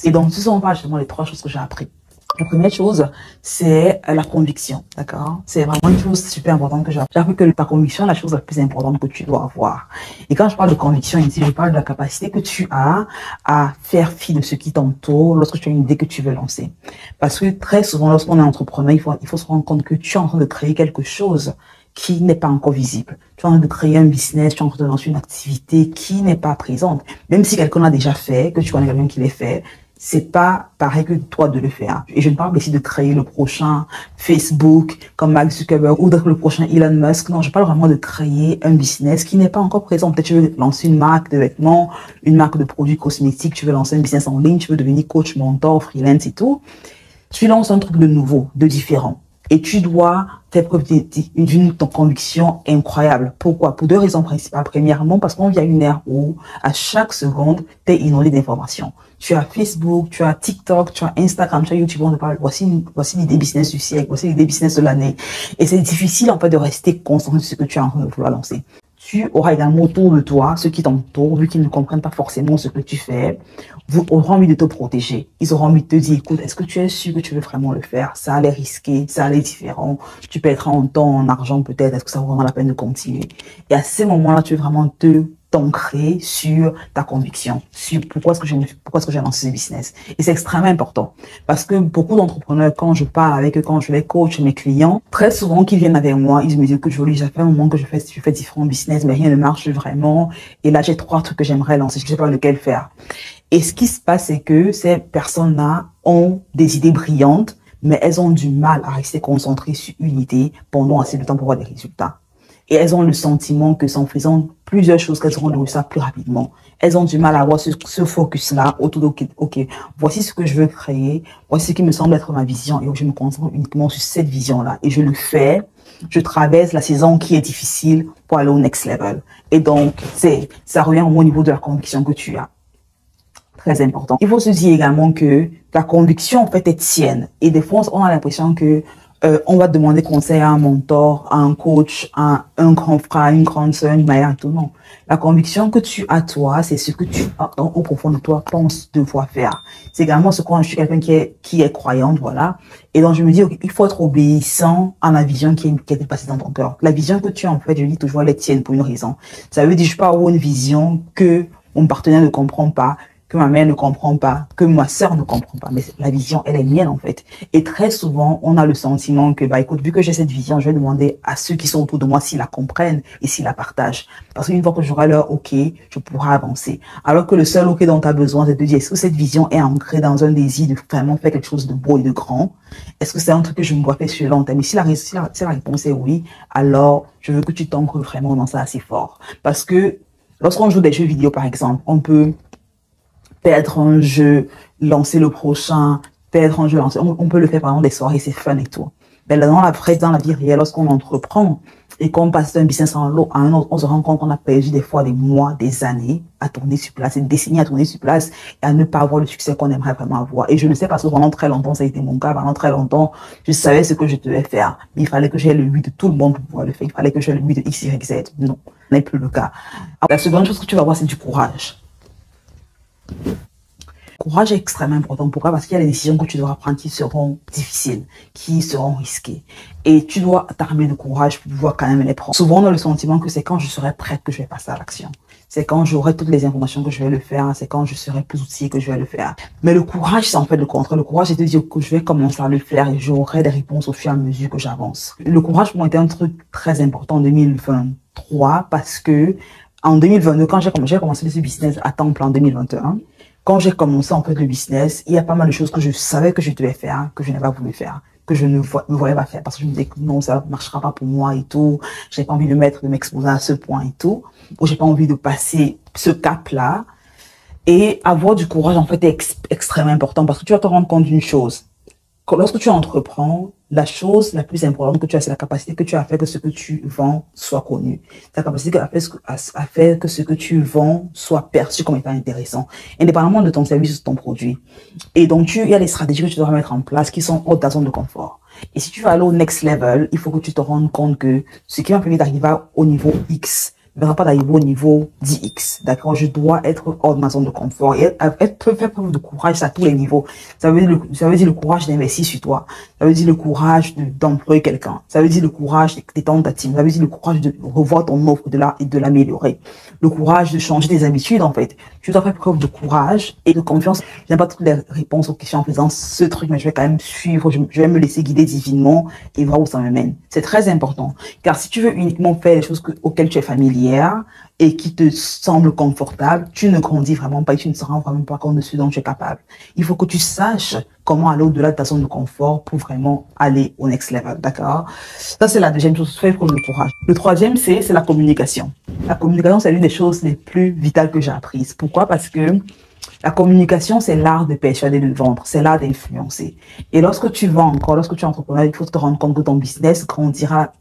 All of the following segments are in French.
Et donc, ce sont pas justement les trois choses que j'ai appris. La première chose, c'est la conviction, d'accord? C'est vraiment une chose super importante que j'ai appris. J'ai appris que ta conviction est la chose la plus importante que tu dois avoir. Et quand je parle de conviction ici, je parle de la capacité que tu as à faire fi de ce qui t'entoure lorsque tu as une idée que tu veux lancer. Parce que très souvent, lorsqu'on est entrepreneur, il faut se rendre compte que tu es en train de créer quelque chose qui n'est pas encore visible. Tu es en train de créer un business, tu es en train de lancer une activité qui n'est pas présente. Même si quelqu'un l'a déjà fait, que tu connais quelqu'un qui l'a fait, c'est pas pareil que toi de le faire. Et je ne parle pas ici de créer le prochain Facebook comme Mark Zuckerberg ou le prochain Elon Musk. Non, je parle vraiment de créer un business qui n'est pas encore présent. Peut-être tu veux lancer une marque de vêtements, une marque de produits cosmétiques, tu veux lancer un business en ligne, tu veux devenir coach, mentor, freelance et tout. Tu lances un truc de nouveau, de différent. Et tu dois faire preuve d'une conviction incroyable. Pourquoi? Pour deux raisons principales. Premièrement, parce qu'on vit à une ère où, à chaque seconde, tu es inondé d'informations. Tu as Facebook, tu as TikTok, tu as Instagram, tu as YouTube, on te parle, voici l'idée business du siècle, voici l'idée business de l'année. Et c'est difficile, en fait, de rester concentré sur ce que tu es en train de vouloir lancer. Tu auras également autour de toi ceux qui t'entourent, vu qu'ils ne comprennent pas forcément ce que tu fais, auront envie de te protéger. Ils auront envie de te dire, écoute, est-ce que tu es sûr que tu veux vraiment le faire? Ça a l'air risqué, ça a l'air différent. Tu peux être en temps, en argent peut-être. Est-ce que ça vaut vraiment la peine de continuer? Et à ces moments-là, tu veux vraiment t'ancrer sur ta conviction, sur pourquoi est-ce que j'ai lancé ce business. Et c'est extrêmement important parce que beaucoup d'entrepreneurs, quand je parle avec eux, quand je les coach, mes clients, très souvent qu'ils viennent avec moi, ils me disent que j'ai fait un moment que je fais différents business, mais rien ne marche vraiment. Et là, j'ai 3 trucs que j'aimerais lancer, je ne sais pas lequel faire. Et ce qui se passe, c'est que ces personnes-là ont des idées brillantes, mais elles ont du mal à rester concentrées sur une idée pendant assez de temps pour voir des résultats. Et elles ont le sentiment que c'est en faisant plusieurs choses qu'elles auront le résultat plus rapidement. Elles ont du mal à avoir ce focus-là autour de, ok, voici ce que je veux créer, voici ce qui me semble être ma vision, et je me concentre uniquement sur cette vision-là. Et je le fais, je traverse la saison qui est difficile pour aller au next level. Et donc, ça revient au niveau de la conviction que tu as. Très important. Il faut se dire également que ta conviction, en fait, est tienne. Et des fois, on a l'impression que on va demander conseil à un mentor, à un coach, à un grand frère, une grande sœur, une mère, tout. Non. La conviction que tu as, toi, c'est ce que tu, au profond de toi, penses devoir faire. C'est également ce que je suis quelqu'un qui est croyante, voilà. Et donc, je me dis, okay, il faut être obéissant à la vision qui est passée dans ton cœur. La vision que tu as, en fait, je dis toujours, elle est tienne pour une raison. Ça veut dire, je peux avoir une vision que mon partenaire ne comprend pas, que ma mère ne comprend pas, que ma sœur ne comprend pas. Mais la vision, elle est mienne, en fait. Et très souvent, on a le sentiment que, bah, écoute, vu que j'ai cette vision, je vais demander à ceux qui sont autour de moi s'ils la comprennent et s'ils la partagent. Parce qu'une fois que j'aurai leur OK, je pourrai avancer. Alors que le seul OK dont tu as besoin, c'est de dire, est-ce que cette vision est ancrée dans un désir de vraiment faire quelque chose de beau et de grand? Est-ce que c'est un truc que je me dois faire sur le long terme? Et si la réponse est oui, alors je veux que tu t'ancres vraiment dans ça assez fort. Parce que lorsqu'on joue des jeux vidéo, par exemple, on peut perdre un jeu, lancer le prochain, perdre un jeu, on peut le faire pendant des soirées, c'est fun et tout. Mais là, dans la vie réelle, lorsqu'on entreprend et qu'on passe d'un business à un autre, on se rend compte qu'on a perdu des fois des mois, des années à tourner sur place, des décennies à tourner sur place et à ne pas avoir le succès qu'on aimerait vraiment avoir. Et je le sais parce que pendant très longtemps, ça a été mon cas. Pendant très longtemps, je savais ce que je devais faire. Mais il fallait que j'aie le but de tout le monde pour pouvoir le faire. Il fallait que j'aie le but de X, Y, Z. Non, ce n'est plus le cas. Alors, la seconde chose que tu vas avoir, c'est du courage. Le courage est extrêmement important. Pourquoi? Parce qu'il y a des décisions que tu devras prendre qui seront difficiles, qui seront risquées. Et tu dois t'armer de courage pour pouvoir quand même les prendre. Souvent, on a le sentiment que c'est quand je serai prête que je vais passer à l'action. C'est quand j'aurai toutes les informations que je vais le faire. C'est quand je serai plus outillée que je vais le faire. Mais le courage, c'est en fait le contraire. Le courage, c'est de dire que je vais commencer à le faire et j'aurai des réponses au fur et à mesure que j'avance. Le courage, pour moi, était un truc très important en 2023 parce que en 2022, quand j'ai commencé ce business à temps plein en 2021, quand j'ai commencé en fait le business, il y a pas mal de choses que je savais que je devais faire, que je n'ai pas voulu faire, que je ne me voyais pas faire parce que je me disais que non, ça ne marchera pas pour moi et tout. J'ai pas envie de m'exposer à ce point et tout. Ou j'ai pas envie de passer ce cap-là. Et avoir du courage en fait est extrêmement important parce que tu vas te rendre compte d'une chose. Lorsque tu entreprends, la chose la plus importante que tu as, c'est la capacité que tu as à faire que ce que tu vends soit connu. La capacité à faire que ce que tu vends soit perçu comme étant intéressant, indépendamment de ton service ou de ton produit. Et donc, il y a des stratégies que tu dois mettre en place qui sont hors de ta zone de confort. Et si tu veux aller au next level, il faut que tu te rendes compte que ce qui va permettre d'arriver au niveau X ne verra pas d'arriver au niveau 10x, d'accord? Je dois être hors de ma zone de confort et faire preuve de courage à tous les niveaux. Ça veut dire le courage d'investir sur toi. Ça veut dire le courage d'employer quelqu'un. Ça veut dire le courage d'étendre ta team. Ça veut dire le courage de revoir ton offre et de l'améliorer. Le courage de changer tes habitudes, en fait. Tu dois faire preuve de courage et de confiance. Je n'ai pas toutes les réponses aux questions en faisant ce truc, mais je vais quand même suivre. Je vais me laisser guider divinement et voir où ça me mène. C'est très important. Car si tu veux uniquement faire les choses auxquelles tu es familière et qui te semblent confortables, tu ne grandis vraiment pas et tu ne te rends vraiment pas compte de ce dont tu es capable. Il faut que tu saches comment aller au-delà de ta zone de confort pour vraiment aller au next level, d'accord? Ça, c'est la deuxième chose, faire preuve de courage. Le troisième, c'est la communication. La communication, c'est l'une des choses les plus vitales que j'ai apprises. Pourquoi? Parce que la communication, c'est l'art de persuader, de vendre, c'est l'art d'influencer. Et lorsque tu vends encore, lorsque tu es entrepreneur, il faut te rendre compte que ton business grandira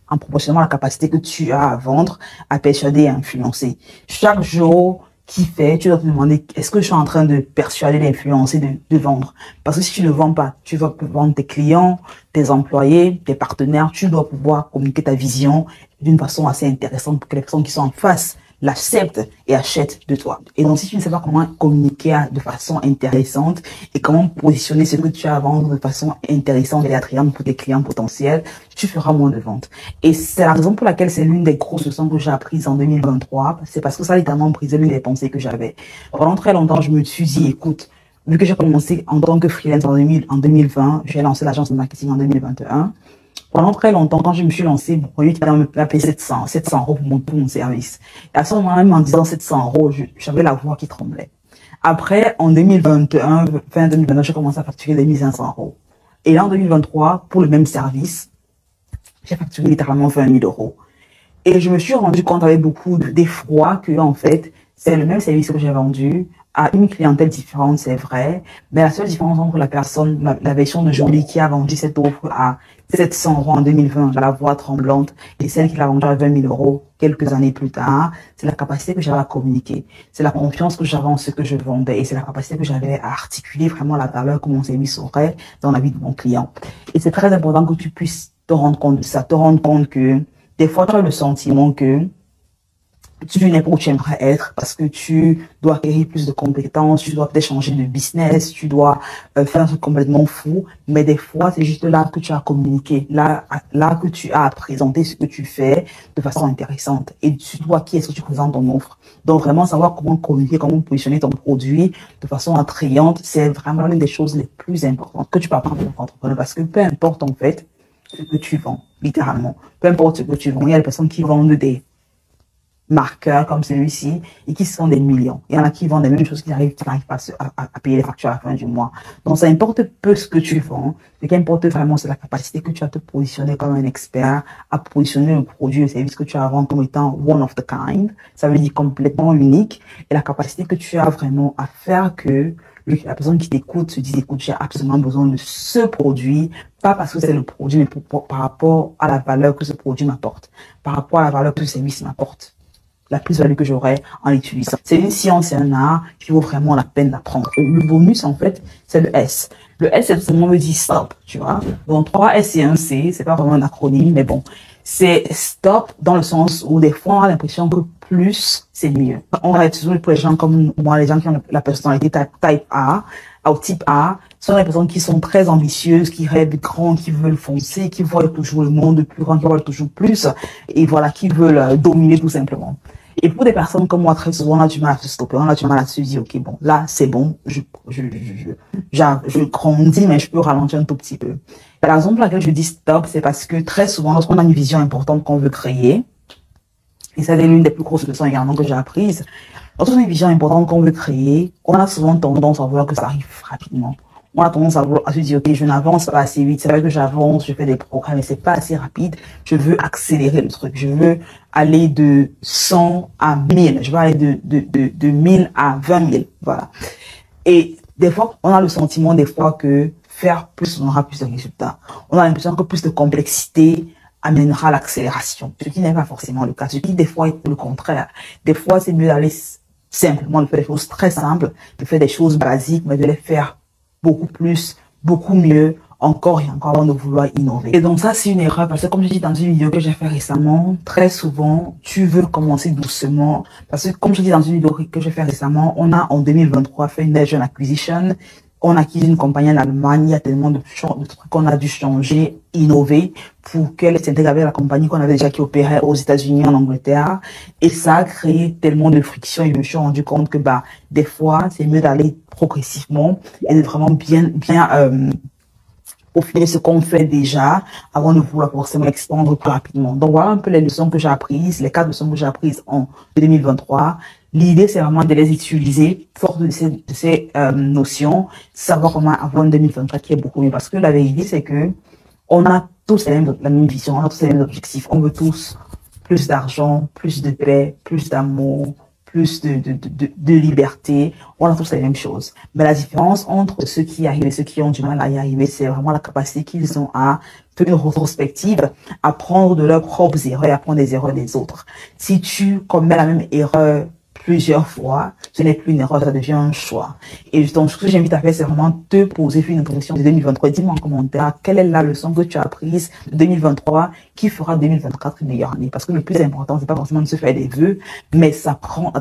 en proportionnellement à la capacité que tu as à vendre, à persuader et à influencer. Chaque jour qui fait, tu dois te demander, est-ce que je suis en train de persuader, d'influencer, de vendre? Parce que si tu ne vends pas, tu vas vendre tes clients, tes employés, tes partenaires, tu dois pouvoir communiquer ta vision d'une façon assez intéressante pour que les personnes qui sont en face l'acceptent et achètent de toi. Et donc, si tu ne sais pas comment communiquer de façon intéressante et comment positionner ce que tu as à vendre de façon intéressante et attrayante pour tes clients potentiels, tu feras moins de ventes. Et c'est la raison pour laquelle c'est l'une des grosses leçons que j'ai apprises en 2023. C'est parce que ça a littéralement brisé l'une des pensées que j'avais. Pendant très longtemps, je me suis dit, écoute, vu que j'ai commencé en tant que freelance en 2020, j'ai lancé l'agence de marketing en 2021. Pendant très longtemps, quand je me suis lancé, mon premier client me payait 700 € pour mon service. Et à ce moment, même en disant 700 €, j'avais la voix qui tremblait. Après, en 2021, fin 2022, j'ai commencé à facturer les 1500 €. Et là, en 2023, pour le même service, j'ai facturé littéralement 20 000 €. Et je me suis rendu compte avec beaucoup d'effroi que, en fait, c'est le même service que j'ai vendu à une clientèle différente, c'est vrai. Mais la seule différence entre la personne, la version de Jolie qui a vendu cette offre à 700 € en 2020, la voix tremblante, et celle qui l'a vendue à 20 000 € quelques années plus tard, c'est la capacité que j'avais à communiquer. C'est la confiance que j'avais en ce que je vendais et c'est la capacité que j'avais à articuler vraiment la valeur que mon service aurait dans la vie de mon client. Et c'est très important que tu puisses te rendre compte de ça, te rendre compte que des fois tu as le sentiment que tu n'es pas où tu aimerais être parce que tu dois acquérir plus de compétences, tu dois peut-être changer de business, tu dois faire un truc complètement fou, mais des fois c'est juste là que tu as communiqué, là que tu as présenté ce que tu fais de façon intéressante et tu dois qui est-ce que tu présentes ton offre. Donc vraiment savoir comment communiquer, comment positionner ton produit de façon attrayante, c'est vraiment l'une des choses les plus importantes que tu peux apprendre en tant qu'entrepreneur parce que peu importe en fait ce que tu vends, littéralement, peu importe ce que tu vends, il y a des personnes qui vendent des marqueurs comme celui-ci et qui sont des millions. Il y en a qui vendent les mêmes choses qui n'arrivent pas à payer les factures à la fin du mois. Donc ça importe peu ce que tu vends. Ce qui importe vraiment, c'est la capacité que tu as de te positionner comme un expert, à positionner le produit, le service que tu as à vendre comme étant one of the kind. Ça veut dire complètement unique. Et la capacité que tu as vraiment à faire que la personne qui t'écoute se dise, écoute, j'ai absolument besoin de ce produit, pas parce que c'est le produit, mais par rapport à la valeur que ce produit m'apporte, par rapport à la valeur que ce service m'apporte. La plus-value que j'aurais en l'utilisant. C'est une science et un art qui vaut vraiment la peine d'apprendre. Le bonus, en fait, c'est le S. Le S, c'est tout simplement me dit stop, tu vois. Donc, 3 S et 1 C, c'est pas vraiment un acronyme, mais bon. C'est stop dans le sens où des fois, on a l'impression que plus, c'est mieux. On va toujours pour les gens comme moi, les gens qui ont la personnalité type A, au type A, sont des personnes qui sont très ambitieuses, qui rêvent grand, qui veulent foncer, qui voient toujours le monde plus grand, qui voient toujours plus, et voilà, qui veulent dominer tout simplement. Et pour des personnes comme moi, très souvent, on a du mal à se stopper, on a du mal à se dire, ok, bon, là, c'est bon, je grandis, mais je peux ralentir un tout petit peu. Et la raison pour laquelle je dis stop, c'est parce que très souvent, lorsqu'on a une vision importante qu'on veut créer, et ça c'est l'une des plus grosses leçons également que j'ai apprises, lorsqu'on a une vision importante qu'on veut créer, on a souvent tendance à voir que ça arrive rapidement. On a tendance à se dire, ok, je n'avance pas assez vite. C'est vrai que j'avance, je fais des progrès, mais c'est pas assez rapide. Je veux accélérer le truc. Je veux aller de 100 à 1000. Je veux aller de 1000 à 20 000. Voilà. Et des fois, on a le sentiment des fois que faire plus, on aura plus de résultats. On a l'impression que plus de complexité amènera l'accélération. Ce qui n'est pas forcément le cas. Ce qui, des fois, est le contraire. Des fois, c'est mieux d'aller simplement de faire des choses très simples, de faire des choses basiques, mais de les faire beaucoup plus, beaucoup mieux, encore et encore avant de vouloir innover. Et donc ça, c'est une erreur parce que comme je dis dans une vidéo que j'ai fait récemment, très souvent, tu veux commencer doucement parce que comme je dis dans une vidéo que j'ai fait récemment, on a en 2023 fait une merger acquisition. On a acquis une compagnie en Allemagne, il y a tellement de trucs qu'on a dû changer, innover pour qu'elle s'intègre avec la compagnie qu'on avait déjà qui opérait aux États-Unis, en Angleterre. Et ça a créé tellement de friction et je me suis rendu compte que des fois, c'est mieux d'aller progressivement et de vraiment bien au final ce qu'on fait déjà avant de vouloir forcément expandre plus rapidement. Donc voilà un peu les leçons que j'ai apprises, les 4 leçons que j'ai apprises en 2023. L'idée, c'est vraiment de les utiliser, fort de ces notions, savoir comment avoir une 2024 qui est beaucoup mieux. Parce que la vérité, c'est que on a tous la même vision, on a tous les mêmes objectifs. On veut tous plus d'argent, plus de paix, plus d'amour, plus de liberté. On a tous les mêmes choses. Mais la différence entre ceux qui y arrivent et ceux qui ont du mal à y arriver, c'est vraiment la capacité qu'ils ont à faire une rétrospective, apprendre de leurs propres erreurs et apprendre des erreurs des autres. Si tu commets la même erreur plusieurs fois, ce n'est plus une erreur, ça devient un choix. Et donc, ce que j'invite à faire, c'est vraiment te poser une introduction de 2023. Dis-moi en commentaire, quelle est la leçon que tu as apprise de 2023 qui fera 2024 une meilleure année. Parce que le plus important, c'est pas forcément de se faire des vœux, mais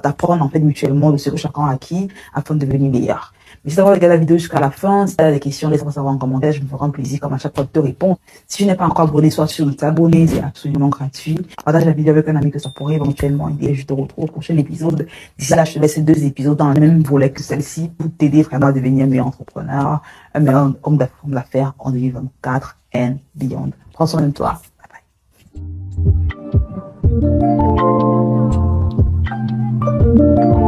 d'apprendre en fait mutuellement de ce que chacun a acquis afin de devenir meilleur. Mais si tu as regardé la vidéo jusqu'à la fin, si tu as des questions, laisse-moi savoir en commentaire, je me ferai un plaisir comme à chaque fois de te répondre. Si tu n'es pas encore abonné, sois sûr de t'abonner, c'est absolument gratuit. Partage la vidéo avec un ami que ça pourrait éventuellement aider. Je te retrouve au prochain épisode. D'ici là, je te laisse ces 2 épisodes dans le même volet que celle-ci pour t'aider vraiment à devenir un meilleur entrepreneur, un meilleur homme d'affaires en 2024 and beyond. Prends soin de toi. Bye bye.